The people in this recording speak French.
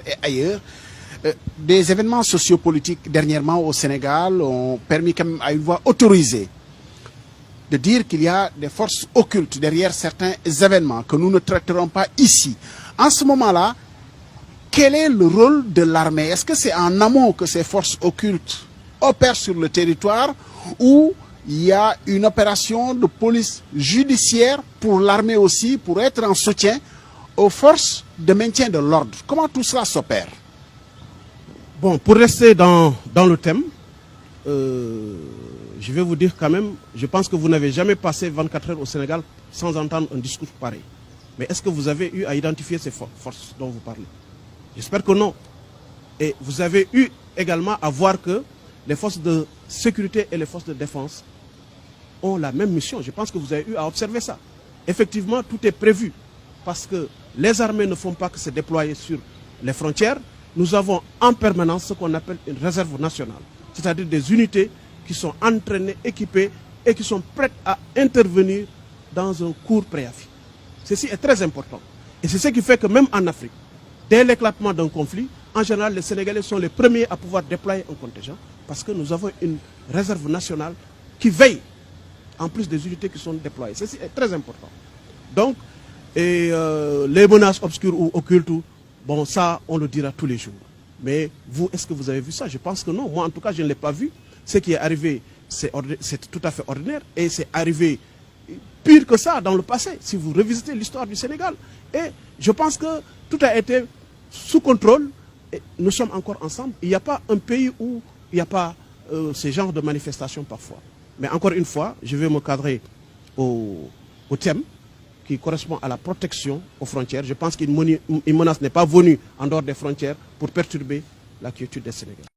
et ailleurs. Des événements sociopolitiques dernièrement au Sénégal ont permis quand même à une voix autorisée de dire qu'il y a des forces occultes derrière certains événements que nous ne traiterons pas ici. En ce moment-là, quel est le rôle de l'armée? Est-ce que c'est en amont que ces forces occultes opèrent sur le territoire ou il y a une opération de police judiciaire pour l'armée aussi, pour être en soutien aux forces de maintien de l'ordre? Comment tout cela s'opère? Bon, pour rester dans le thème, je vais vous dire quand même, je pense que vous n'avez jamais passé 24 heures au Sénégal sans entendre un discours pareil. Mais est-ce que vous avez eu à identifier ces forces dont vous parlez? J'espère que non. Et vous avez eu également à voir que les forces de sécurité et les forces de défense ont la même mission. Je pense que vous avez eu à observer ça. Effectivement, tout est prévu parce que les armées ne font pas que se déployer sur les frontières. Nous avons en permanence ce qu'on appelle une réserve nationale, c'est-à-dire des unités qui sont entraînées, équipées et qui sont prêtes à intervenir dans un court préavis. Ceci est très important. Et c'est ce qui fait que même en Afrique, dès l'éclatement d'un conflit, en général, les Sénégalais sont les premiers à pouvoir déployer un contingent parce que nous avons une réserve nationale qui veille en plus des unités qui sont déployées. Ceci est très important. Donc, les menaces obscures ou occultes, bon, ça, on le dira tous les jours. Mais vous, est-ce que vous avez vu ça? Je pense que non. Moi, en tout cas, je ne l'ai pas vu. Ce qui est arrivé, c'est tout à fait ordinaire. Et c'est arrivé pire que ça dans le passé, si vous revisitez l'histoire du Sénégal. Et je pense que tout a été sous contrôle. Et nous sommes encore ensemble. Il n'y a pas un pays où il n'y a pas ce genre de manifestations parfois. Mais encore une fois, je vais me cadrer au thème qui correspond à la protection aux frontières. Je pense qu'une menace n'est pas venue en dehors des frontières pour perturber la quiétude des Sénégalais.